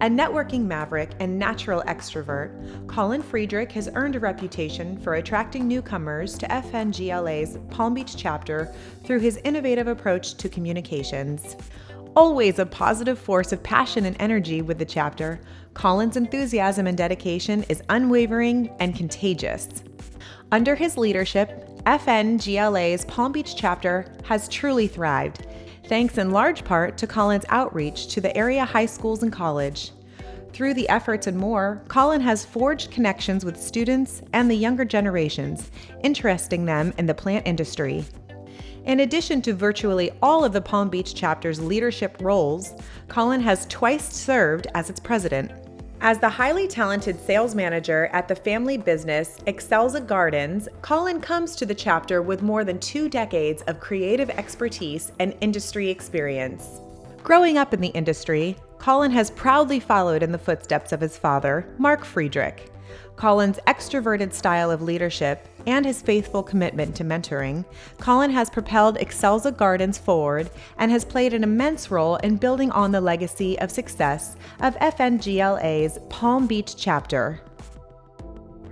A networking maverick and natural extrovert, Colin Friedrich has earned a reputation for attracting newcomers to FNGLA's Palm Beach chapter through his innovative approach to communications. Always a positive force of passion and energy with the chapter, Colin's enthusiasm and dedication is unwavering and contagious. Under his leadership, FNGLA's Palm Beach chapter has truly thrived, thanks in large part to Colin's outreach to the area high schools and college. Through the efforts and more, Colin has forged connections with students and the younger generations, interesting them in the plant industry. In addition to virtually all of the Palm Beach chapter's leadership roles, Colin has twice served as its president. As the highly talented sales manager at the family business Excelza Gardens, Colin comes to the chapter with more than 2 decades of creative expertise and industry experience. Growing up in the industry, Colin has proudly followed in the footsteps of his father, Mark Friedrich. Colin's extroverted style of leadership and his faithful commitment to mentoring, Colin has propelled Excelza Gardens forward and has played an immense role in building on the legacy of success of FNGLA's Palm Beach chapter.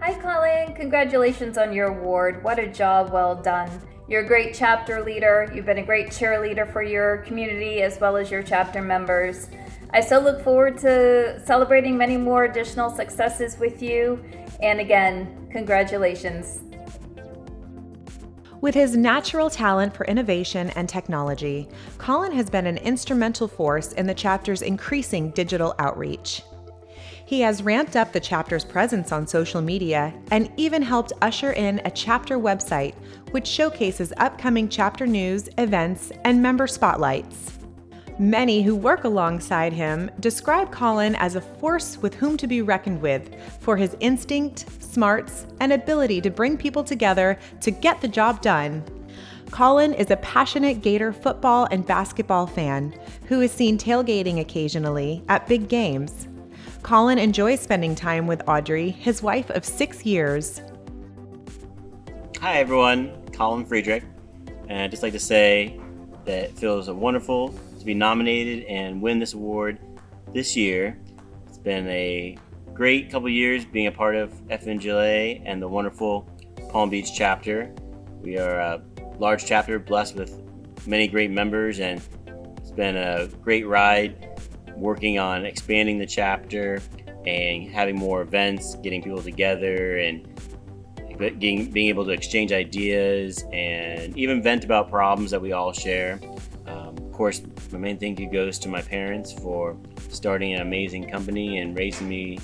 Hi Colin, congratulations on your award. What a job well done. You're a great chapter leader. You've been a great cheerleader for your community as well as your chapter members. I so look forward to celebrating many more additional successes with you. And again, congratulations. With his natural talent for innovation and technology, Colin has been an instrumental force in the chapter's increasing digital outreach. He has ramped up the chapter's presence on social media and even helped usher in a chapter website, which showcases upcoming chapter news, events, and member spotlights. Many who work alongside him describe Colin as a force with whom to be reckoned with for his instinct, smarts, and ability to bring people together to get the job done. Colin is a passionate Gator football and basketball fan who is seen tailgating occasionally at big games. Colin enjoys spending time with Audrey, his wife of 6 years. Hi everyone, Colin Friedrich, and I'd just like to say that it feels wonderful to be nominated and win this award this year. It's been a great couple years being a part of FNGLA and the wonderful Palm Beach chapter. We are a large chapter blessed with many great members, and it's been a great ride working on expanding the chapter and having more events, getting people together, and being able to exchange ideas and even vent about problems that we all share. Of course, my main thank you goes to my parents for starting an amazing company and raising me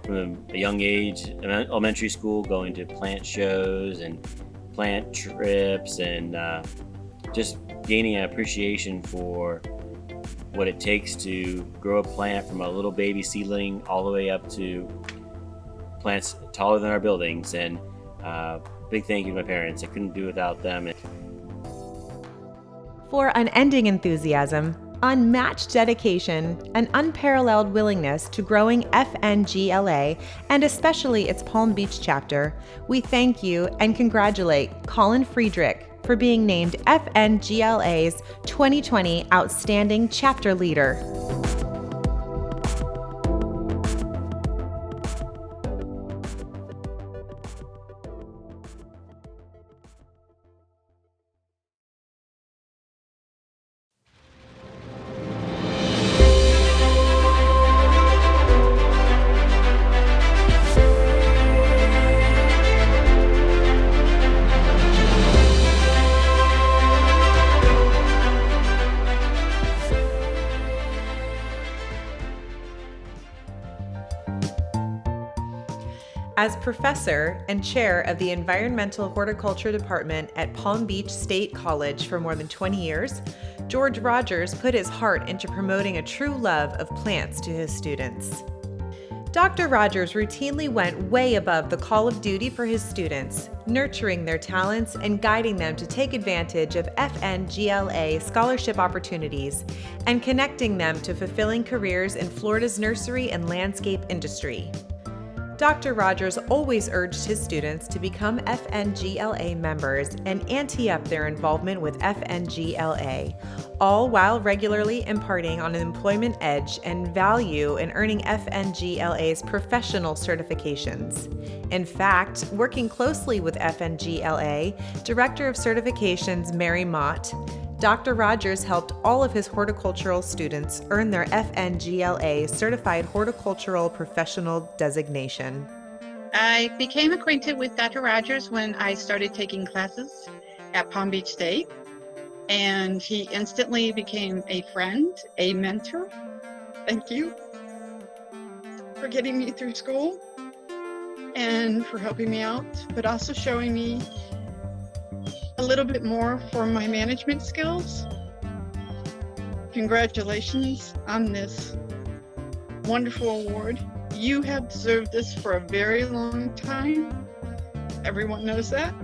from a young age in elementary school, going to plant shows and plant trips, and just gaining an appreciation for what it takes to grow a plant from a little baby seedling all the way up to plants taller than our buildings. And big thank you to my parents. I couldn't do without them. For unending enthusiasm, unmatched dedication, and unparalleled willingness to growing FNGLA, and especially its Palm Beach chapter, we thank you and congratulate Colin Friedrich for being named FNGLA's 2020 Outstanding Chapter Leader. As professor and chair of the Environmental Horticulture Department at Palm Beach State College for more than 20 years, George Rogers put his heart into promoting a true love of plants to his students. Dr. Rogers routinely went way above the call of duty for his students, nurturing their talents and guiding them to take advantage of FNGLA scholarship opportunities and connecting them to fulfilling careers in Florida's nursery and landscape industry. Dr. Rogers always urged his students to become FNGLA members and ante up their involvement with FNGLA, all while regularly imparting on an employment edge and value in earning FNGLA's professional certifications. In fact, working closely with FNGLA, Director of Certifications Mary Mott, Dr. Rogers helped all of his horticultural students earn their FNGLA Certified Horticultural Professional designation. I became acquainted with Dr. Rogers when I started taking classes at Palm Beach State, and he instantly became a friend, a mentor. Thank you for getting me through school and for helping me out, but also showing me a little bit more for my management skills. Congratulations on this wonderful award. You have deserved this for a very long time. Everyone knows that.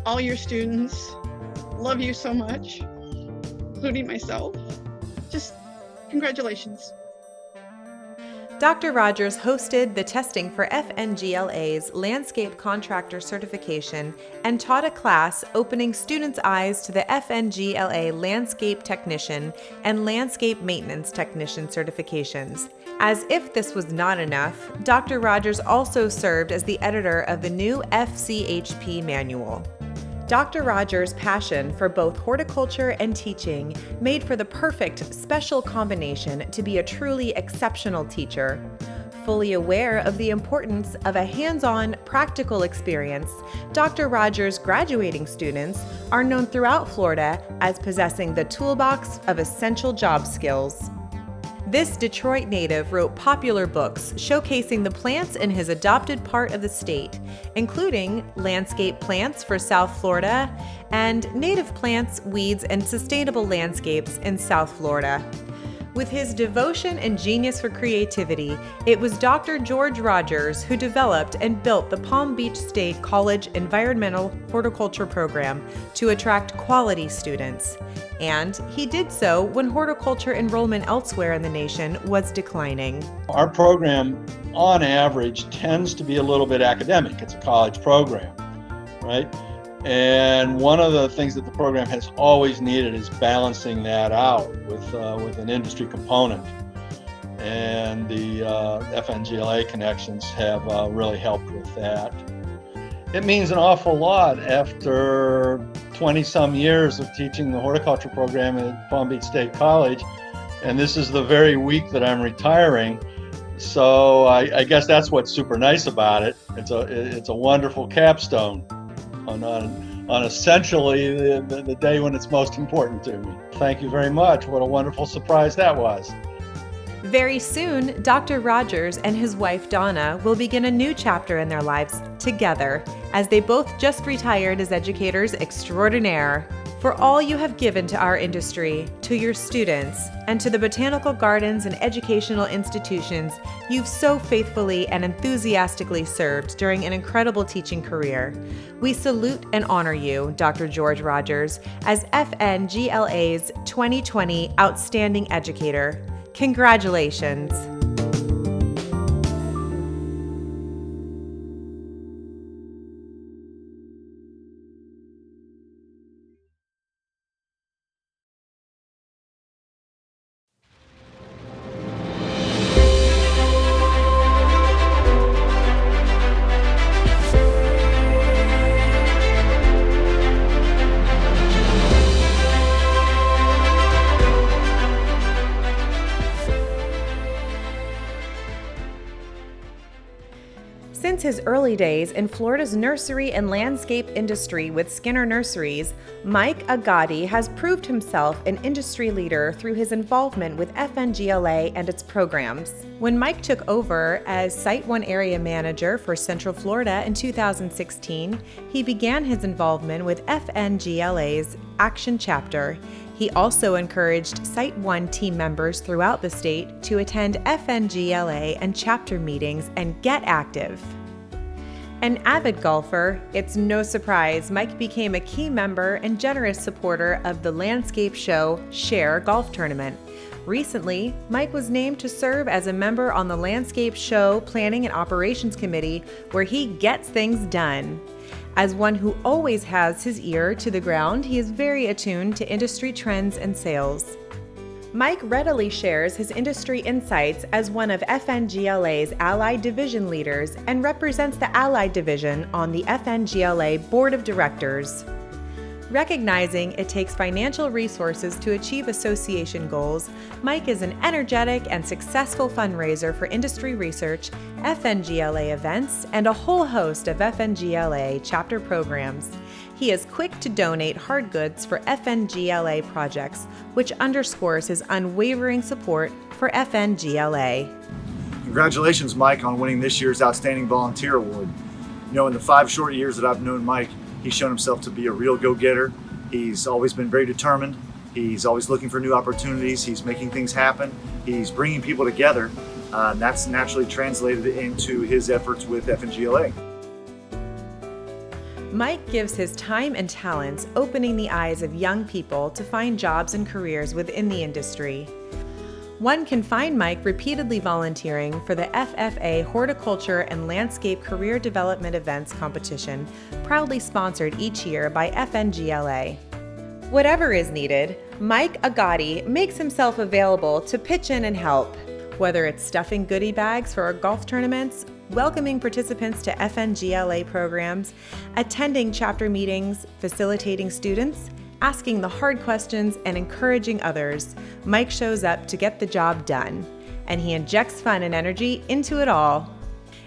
All your students love you so much, including myself. Just congratulations. Dr. Rogers hosted the testing for FNGLA's Landscape Contractor Certification and taught a class opening students' eyes to the FNGLA Landscape Technician and Landscape Maintenance Technician certifications. As if this was not enough, Dr. Rogers also served as the editor of the new FCHP manual. Dr. Rogers' passion for both horticulture and teaching made for the perfect special combination to be a truly exceptional teacher. Fully aware of the importance of a hands-on, practical experience, Dr. Rogers' graduating students are known throughout Florida as possessing the toolbox of essential job skills. This Detroit native wrote popular books showcasing the plants in his adopted part of the state, including Landscape Plants for South Florida and Native Plants, Weeds, and Sustainable Landscapes in South Florida. With his devotion and genius for creativity, it was Dr. George Rogers who developed and built the Palm Beach State College Environmental Horticulture Program to attract quality students. And he did so when horticulture enrollment elsewhere in the nation was declining. Our program, on average, tends to be a little bit academic. It's a college program, right? And one of the things that the program has always needed is balancing that out with an industry component. And the FNGLA connections have really helped with that. It means an awful lot after 20-some years of teaching the horticulture program at Palm Beach State College, and this is the very week that I'm retiring. So I guess that's what's super nice about it. It's a wonderful capstone on essentially the day when it's most important to me. Thank you very much. What a wonderful surprise that was. Very soon, Dr. Rogers and his wife Donna will begin a new chapter in their lives together, as they both just retired as educators extraordinaire. For all you have given to our industry, to your students, and to the botanical gardens and educational institutions you've so faithfully and enthusiastically served during an incredible teaching career, we salute and honor you, Dr. George Rogers, as FNGLA's 2020 Outstanding Educator. Congratulations. Since his early days in Florida's nursery and landscape industry with Skinner Nurseries, Mike Agati has proved himself an industry leader through his involvement with FNGLA and its programs. When Mike took over as Site 1 Area Manager for Central Florida in 2016, he began his involvement with FNGLA's Action Chapter. He also encouraged Site 1 team members throughout the state to attend FNGLA and chapter meetings and get active. An avid golfer, it's no surprise Mike became a key member and generous supporter of the landscape show Share Golf Tournament, Recently, Mike was named to serve as a member on the Landscape Show Planning and Operations Committee, where he gets things done. As one who always has his ear to the ground, he is very attuned to industry trends and sales. Mike readily shares his industry insights as one of FNGLA's Allied Division leaders and represents the Allied Division on the FNGLA Board of Directors. Recognizing it takes financial resources to achieve association goals, Mike is an energetic and successful fundraiser for industry research, FNGLA events, and a whole host of FNGLA chapter programs. He is quick to donate hard goods for FNGLA projects, which underscores his unwavering support for FNGLA. Congratulations, Mike, on winning this year's Outstanding Volunteer Award. You know, in the 5 short years that I've known Mike, he's shown himself to be a real go-getter. He's always been very determined. He's always looking for new opportunities. He's making things happen. He's bringing people together. That's naturally translated into his efforts with FNGLA. Mike gives his time and talents opening the eyes of young people to find jobs and careers within the industry. One can find Mike repeatedly volunteering for the FFA Horticulture and Landscape Career Development Events competition, proudly sponsored each year by FNGLA. Whatever is needed, Mike Agati makes himself available to pitch in and help. Whether it's stuffing goodie bags for our golf tournaments, welcoming participants to FNGLA programs, attending chapter meetings, facilitating students, asking the hard questions, and encouraging others, Mike shows up to get the job done, and he injects fun and energy into it all.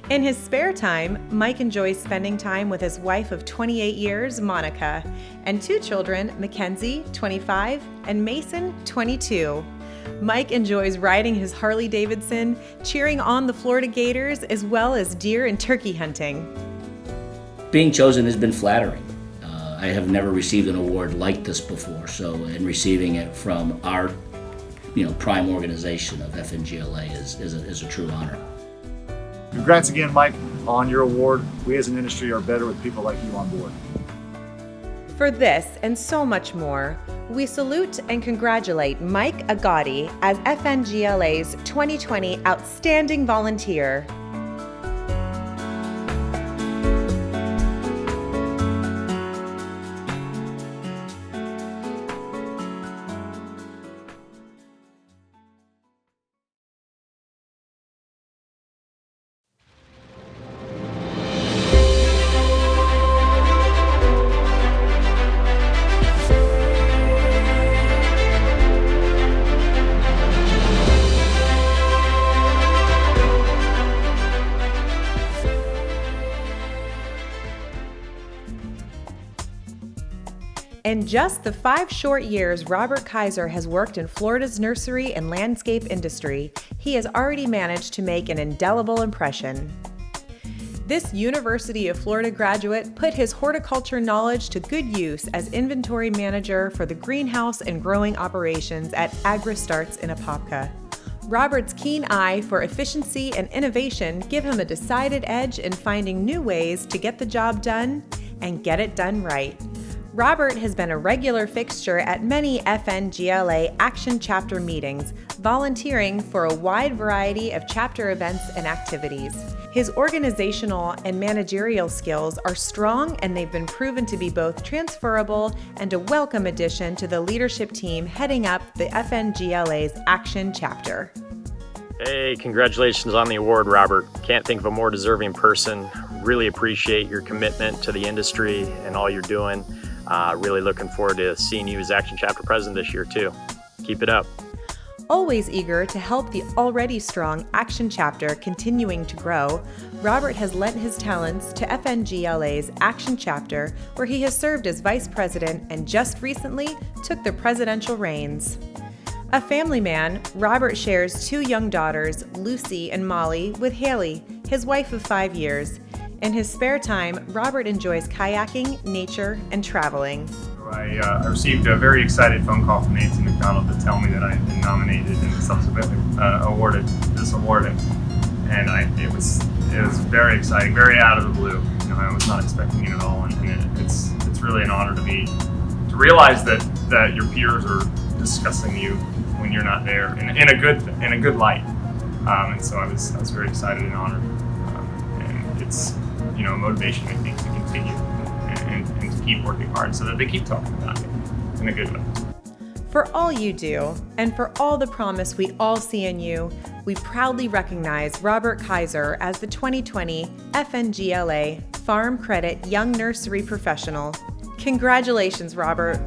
In his spare time, Mike enjoys spending time with his wife of 28 years, Monica, and 2 children, Mackenzie, 25, and Mason, 22. Mike enjoys riding his Harley-Davidson, cheering on the Florida Gators, as well as deer and turkey hunting. Being chosen has been flattering. I have never received an award like this before, and receiving it from our, prime organization of FNGLA is a true honor. Congrats again, Mike, on your award. We as an industry are better with people like you on board. For this and so much more, we salute and congratulate Mike Agati as FNGLA's 2020 Outstanding Volunteer. In just the 5 short years Robert Kaiser has worked in Florida's nursery and landscape industry, he has already managed to make an indelible impression. This University of Florida graduate put his horticulture knowledge to good use as inventory manager for the greenhouse and growing operations at AgriStarts in Apopka. Robert's keen eye for efficiency and innovation give him a decided edge in finding new ways to get the job done and get it done right. Robert has been a regular fixture at many FNGLA Action Chapter meetings, volunteering for a wide variety of chapter events and activities. His organizational and managerial skills are strong, and they've been proven to be both transferable and a welcome addition to the leadership team heading up the FNGLA's Action Chapter. Hey, congratulations on the award, Robert. Can't think of a more deserving person. Really appreciate your commitment to the industry and all you're doing. Really looking forward to seeing you as Action Chapter President this year, too. Keep it up. Always eager to help the already strong Action Chapter continuing to grow, Robert has lent his talents to FNGLA's Action Chapter, where he has served as Vice President and just recently took the presidential reins. A family man, Robert shares 2 young daughters, Lucy and Molly, with Haley, his wife of 5 years. In his spare time, Robert enjoys kayaking, nature, and traveling. I received a very excited phone call from Nancy McDonald to tell me that I had been nominated and subsequently awarded this award, and it was very exciting, very out of the blue. I was not expecting it at all, and it's really an honor to realize that your peers are discussing you when you're not there in a good light. And so I was very excited and honored, and it's a motivation, I think, to continue and to keep working hard so that they keep talking about it in a good way. For all you do, and for all the promise we all see in you, we proudly recognize Robert Kaiser as the 2020 FNGLA Farm Credit Young Nursery Professional. Congratulations, Robert.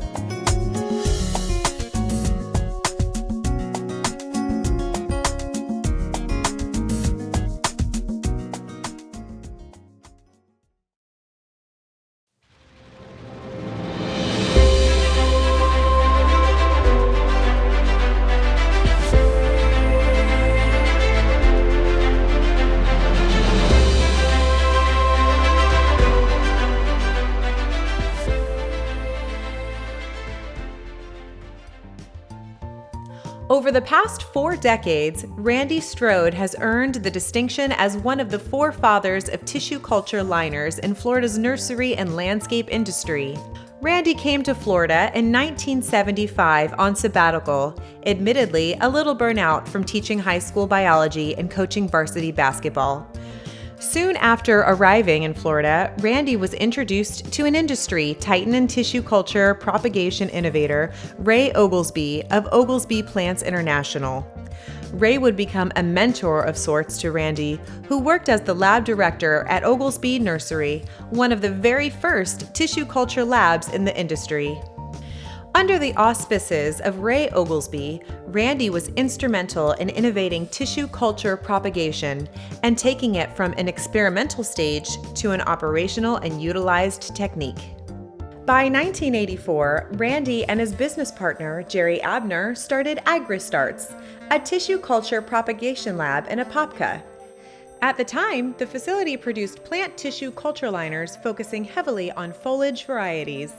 Over the past 4 decades, Randy Strode has earned the distinction as one of the forefathers of tissue culture liners in Florida's nursery and landscape industry. Randy came to Florida in 1975 on sabbatical, admittedly a little burnout from teaching high school biology and coaching varsity basketball. Soon after arriving in Florida, Randy was introduced to an industry titan and tissue culture propagation innovator, Ray Oglesby of Oglesby Plants International. Ray would become a mentor of sorts to Randy, who worked as the lab director at Oglesby Nursery, one of the very first tissue culture labs in the industry. Under the auspices of Ray Oglesby, Randy was instrumental in innovating tissue culture propagation and taking it from an experimental stage to an operational and utilized technique. By 1984, Randy and his business partner, Jerry Abner, started AgriStarts, a tissue culture propagation lab in Apopka. At the time, the facility produced plant tissue culture liners focusing heavily on foliage varieties.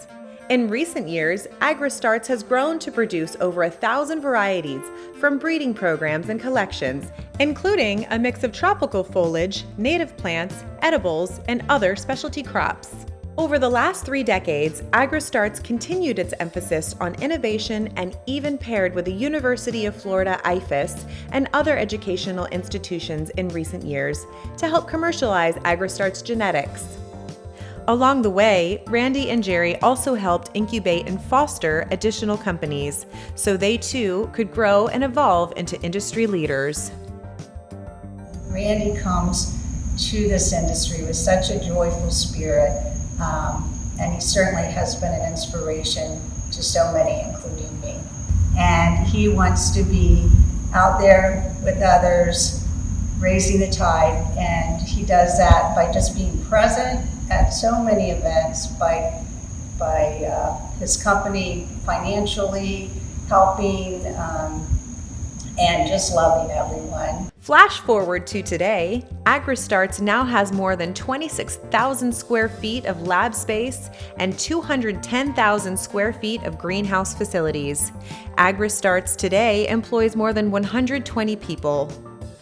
In recent years, AgriStarts has grown to produce over 1,000 varieties from breeding programs and collections, including a mix of tropical foliage, native plants, edibles, and other specialty crops. Over the last 3 decades, AgriStarts continued its emphasis on innovation and even paired with the University of Florida IFAS and other educational institutions in recent years to help commercialize AgriStarts genetics. Along the way, Randy and Jerry also helped incubate and foster additional companies, so they too could grow and evolve into industry leaders. Randy comes to this industry with such a joyful spirit, and he certainly has been an inspiration to so many, including me. And he wants to be out there with others, raising the tide, and he does that by just being present at so many events, by his company financially helping, and just loving everyone. Flash forward to today, AgriStarts now has more than 26,000 square feet of lab space and 210,000 square feet of greenhouse facilities. AgriStarts today employs more than 120 people.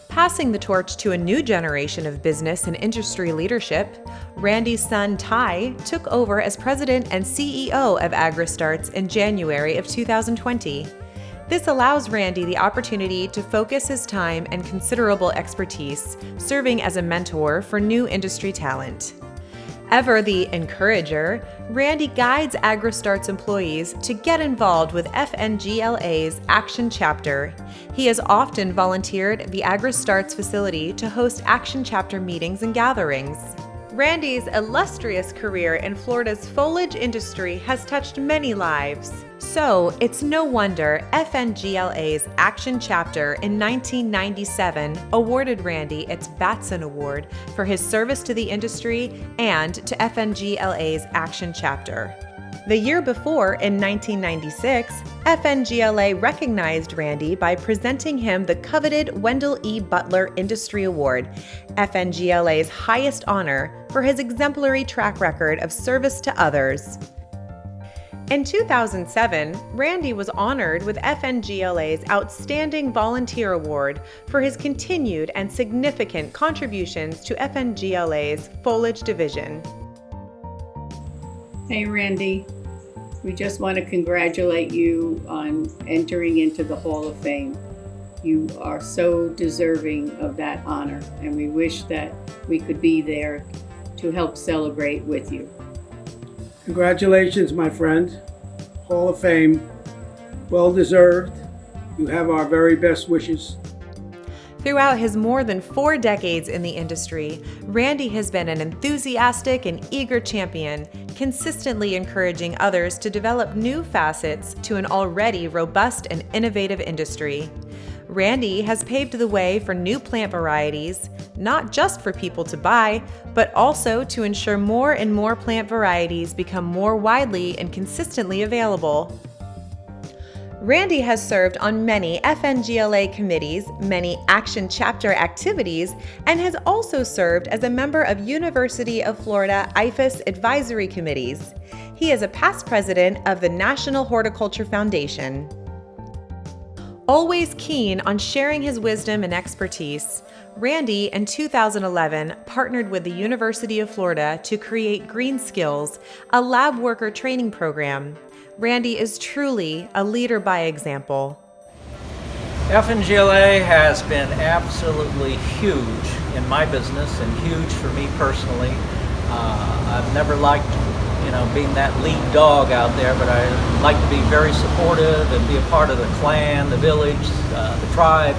Passing the torch to a new generation of business and industry leadership, Randy's son Ty took over as president and CEO of AgriStarts in January of 2020. This allows Randy the opportunity to focus his time and considerable expertise, serving as a mentor for new industry talent. Ever the encourager, Randy guides AgriStarts employees to get involved with FNGLA's Action Chapter. He has often volunteered at the AgriStarts facility to host Action Chapter meetings and gatherings. Randy's illustrious career in Florida's foliage industry has touched many lives. So it's no wonder FNGLA's Action Chapter in 1997 awarded Randy its Batson Award for his service to the industry and to FNGLA's Action Chapter. The year before, in 1996, FNGLA recognized Randy by presenting him the coveted Wendell E. Butler Industry Award, FNGLA's highest honor for his exemplary track record of service to others. In 2007, Randy was honored with FNGLA's Outstanding Volunteer Award for his continued and significant contributions to FNGLA's Foliage Division. Hey Randy, We just want to congratulate you on entering into the Hall of Fame. You are so deserving of that honor, and we wish that we could be there to help celebrate with you. Congratulations, my friend. Hall of Fame, well deserved. You have our very best wishes. Throughout his more than 4 decades in the industry, Randy has been an enthusiastic and eager champion, consistently encouraging others to develop new facets to an already robust and innovative industry. Randy has paved the way for new plant varieties, not just for people to buy, but also to ensure more and more plant varieties become more widely and consistently available. Randy has served on many FNGLA committees, many Action Chapter activities, and has also served as a member of University of Florida IFAS advisory committees. He is a past president of the National Horticulture Foundation. Always keen on sharing his wisdom and expertise, Randy in 2011 partnered with the University of Florida to create Green Skills, a lab worker training program. Randy is truly a leader by example. FNGLA has been absolutely huge in my business and huge for me personally. I've never liked, being that lead dog out there, but I like to be very supportive and be a part of the clan, the village, the tribe,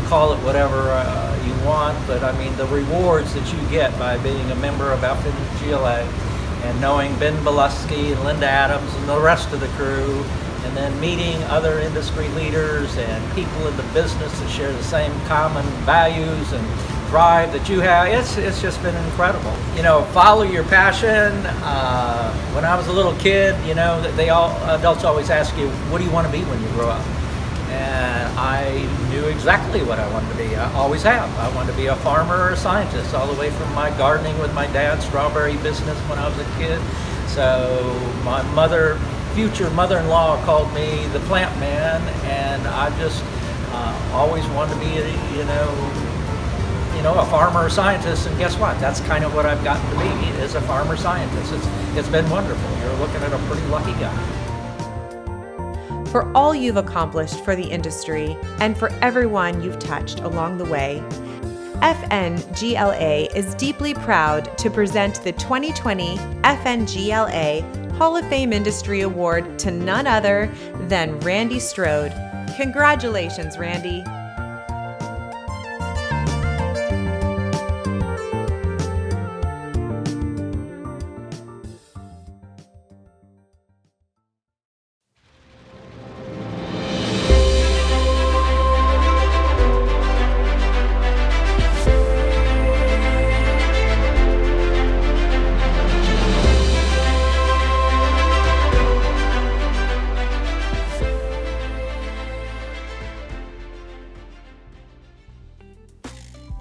call it whatever you want. But I mean, the rewards that you get by being a member of FNGLA and knowing Ben Belusky and Linda Adams and the rest of the crew, and then meeting other industry leaders and people in the business that share the same common values and drive that you have, it's just been incredible. Follow your passion. When I was a little kid, adults always ask you, what do you want to be when you grow up? And I knew exactly what I wanted to be. I always have. I wanted to be a farmer or a scientist, all the way from my gardening with my dad's strawberry business when I was a kid. So my future mother-in-law called me the plant man, and I just always wanted to be, a farmer or scientist. And guess what? That's kind of what I've gotten to be, is a farmer scientist. It's been wonderful. You're looking at a pretty lucky guy. For all you've accomplished for the industry and for everyone you've touched along the way, FNGLA is deeply proud to present the 2020 FNGLA Hall of Fame Industry Award to none other than Randy Strode. Congratulations, Randy.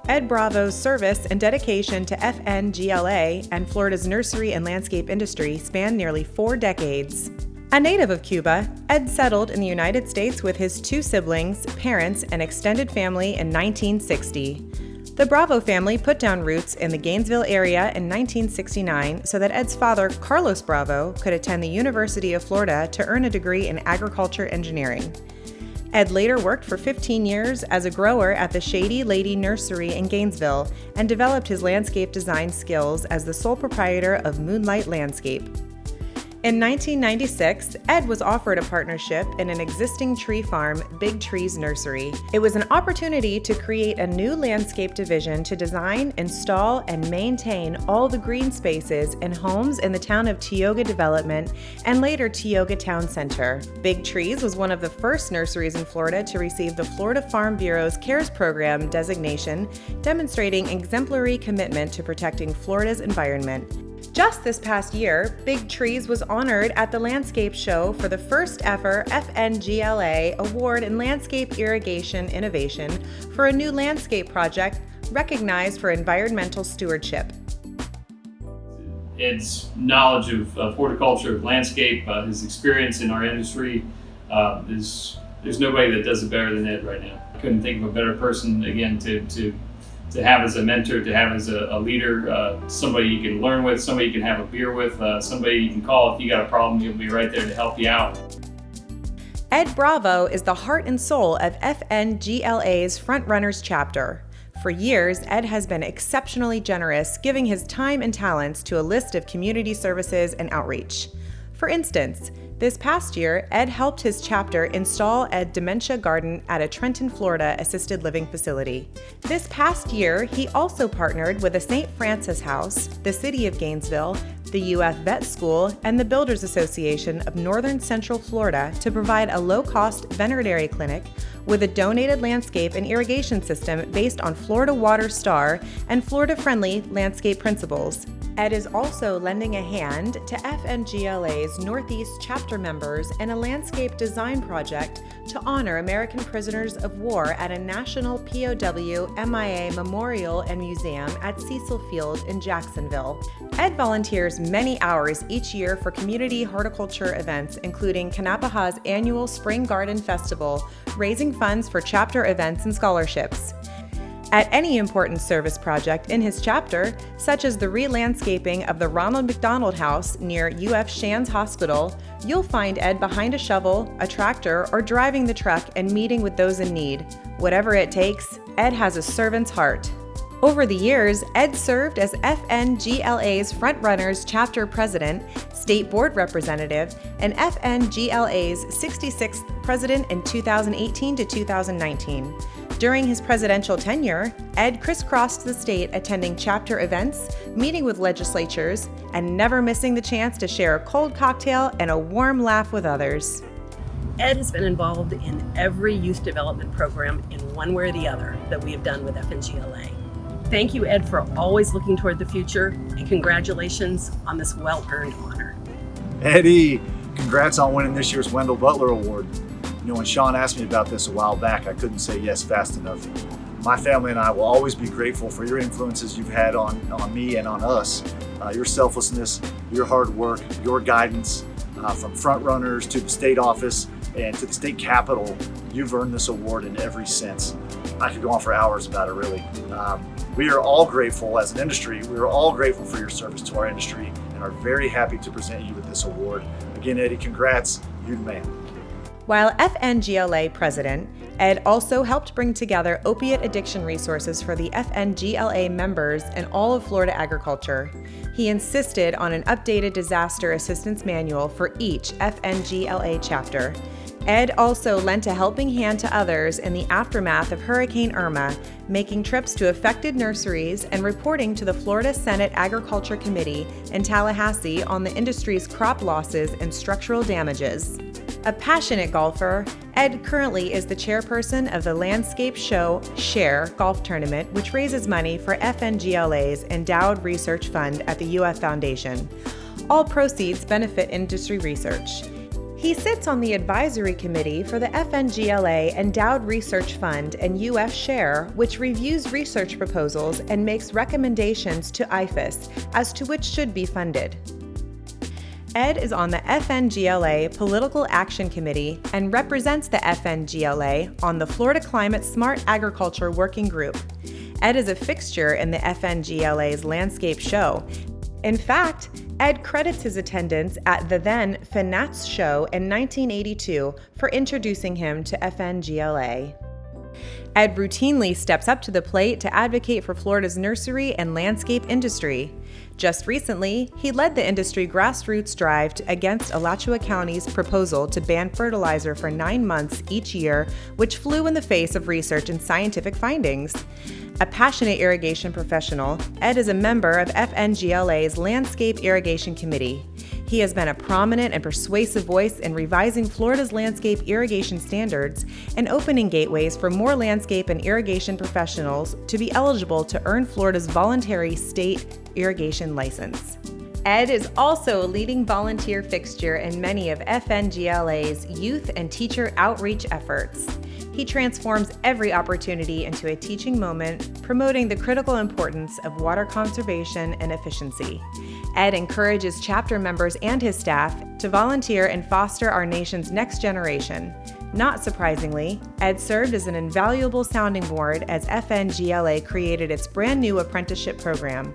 Ed Bravo's service and dedication to FNGLA and Florida's nursery and landscape industry span nearly 4 decades. A native of Cuba, Ed settled in the United States with his 2 siblings, parents, and extended family in 1960. The Bravo family put down roots in the Gainesville area in 1969 so that Ed's father, Carlos Bravo, could attend the University of Florida to earn a degree in agriculture engineering. Ed later worked for 15 years as a grower at the Shady Lady Nursery in Gainesville and developed his landscape design skills as the sole proprietor of Moonlight Landscape. In 1996, Ed was offered a partnership in an existing tree farm, Big Trees Nursery. It was an opportunity to create a new landscape division to design, install, and maintain all the green spaces in homes in the town of Tioga Development and later Tioga Town Center. Big Trees was one of the first nurseries in Florida to receive the Florida Farm Bureau's CARES Program designation, demonstrating exemplary commitment to protecting Florida's environment. Just this past year, Big Trees was honored at the Landscape Show for the first ever FNGLA Award in Landscape Irrigation Innovation for a new landscape project recognized for environmental stewardship. Ed's knowledge of horticulture, of landscape, his experience in our industry, there's nobody that does it better than Ed right now. I couldn't think of a better person, again, to to have as a mentor, to have as a leader, somebody you can learn with, somebody you can have a beer with, somebody you can call if you got a problem. He'll be right there to help you out. Ed Bravo is the heart and soul of FNGLA's Frontrunners chapter. For years, Ed has been exceptionally generous, giving his time and talents to a list of community services and outreach. For instance, this past year, Ed helped his chapter install a dementia garden at a Trenton, Florida assisted living facility. This past year, he also partnered with the St. Francis House, the City of Gainesville, the UF Vet School, and the Builders Association of Northern Central Florida to provide a low-cost veterinary clinic with a donated landscape and irrigation system based on Florida Water Star and Florida-friendly landscape principles. Ed is also lending a hand to FNGLA's Northeast chapter members in a landscape design project to honor American prisoners of war at a national POW MIA memorial and museum at Cecil Field in Jacksonville. Ed volunteers many hours each year for community horticulture events, including Kanapaha's annual Spring Garden Festival, raising funds for chapter events and scholarships. At any important service project in his chapter, such as the re-landscaping of the Ronald McDonald House near UF Shands Hospital, you'll find Ed behind a shovel, a tractor, or driving the truck and meeting with those in need. Whatever it takes, Ed has a servant's heart. Over the years, Ed served as FNGLA's Frontrunners Chapter President, State Board Representative, and FNGLA's 66th President in 2018 to 2019. During his presidential tenure, Ed crisscrossed the state attending chapter events, meeting with legislatures, and never missing the chance to share a cold cocktail and a warm laugh with others. Ed has been involved in every youth development program in one way or the other that we have done with FNGLA. Thank you, Ed, for always looking toward the future, and congratulations on this well-earned honor. Eddie, congrats on winning this year's Wendell Butler Award. You know, when Sean asked me about this a while back, I couldn't say yes fast enough. My family and I will always be grateful for your influences you've had on me and on us. Your selflessness, your hard work, your guidance, from Frontrunners to the state office and to the state capitol, you've earned this award in every sense. I could go on for hours about it, really. We are all grateful as an industry. We are all grateful for your service to our industry and are very happy to present you with this award. Again, Eddie, congrats. You the man. While FNGLA president, Ed also helped bring together opiate addiction resources for the FNGLA members and all of Florida agriculture. He insisted on an updated disaster assistance manual for each FNGLA chapter. Ed also lent a helping hand to others in the aftermath of Hurricane Irma, making trips to affected nurseries and reporting to the Florida Senate Agriculture Committee in Tallahassee on the industry's crop losses and structural damages. A passionate golfer, Ed currently is the chairperson of the Landscape Show Share Golf Tournament, which raises money for FNGLA's Endowed Research Fund at the UF Foundation. All proceeds benefit industry research. He sits on the advisory committee for the FNGLA Endowed Research Fund and UF Share, which reviews research proposals and makes recommendations to IFAS as to which should be funded. Ed is on the FNGLA Political Action Committee and represents the FNGLA on the Florida Climate Smart Agriculture Working Group. Ed is a fixture in the FNGLA's Landscape Show. In fact, Ed credits his attendance at the then FNATS show in 1982 for introducing him to FNGLA. Ed routinely steps up to the plate to advocate for Florida's nursery and landscape industry. Just recently, he led the industry grassroots drive against Alachua County's proposal to ban fertilizer for 9 months each year, which flew in the face of research and scientific findings. A passionate irrigation professional, Ed is a member of FNGLA's Landscape Irrigation Committee. He has been a prominent and persuasive voice in revising Florida's landscape irrigation standards and opening gateways for more landscape and irrigation professionals to be eligible to earn Florida's voluntary state irrigation license. Ed is also a leading volunteer fixture in many of FNGLA's youth and teacher outreach efforts. He transforms every opportunity into a teaching moment, promoting the critical importance of water conservation and efficiency. Ed encourages chapter members and his staff to volunteer and foster our nation's next generation. Not surprisingly, Ed served as an invaluable sounding board as FNGLA created its brand new apprenticeship program.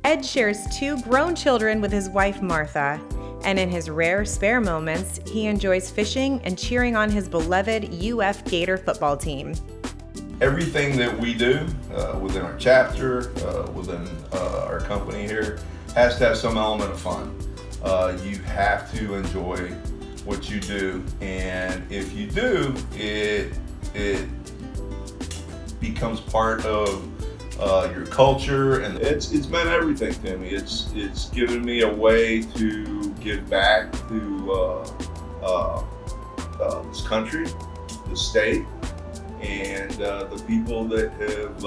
Ed shares 2 grown children with his wife Martha, and in his rare spare moments, he enjoys fishing and cheering on his beloved UF Gator football team. Everything that we do within our chapter, within our company here, has to have some element of fun. You have to enjoy what you do, and if you do, it becomes part of your culture, and it's meant everything to me. It's given me a way to give back to this country, the state, and the people that have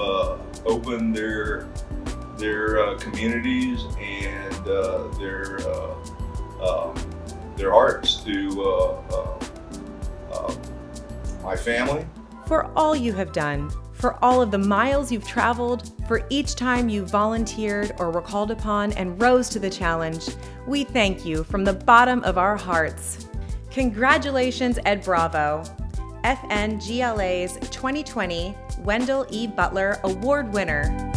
opened their communities and their hearts to my family. For all you have done, for all of the miles you've traveled, for each time you volunteered or were called upon and rose to the challenge, we thank you from the bottom of our hearts. Congratulations, Ed Bravo, FNGLA's 2020 Wendell E. Butler Award winner.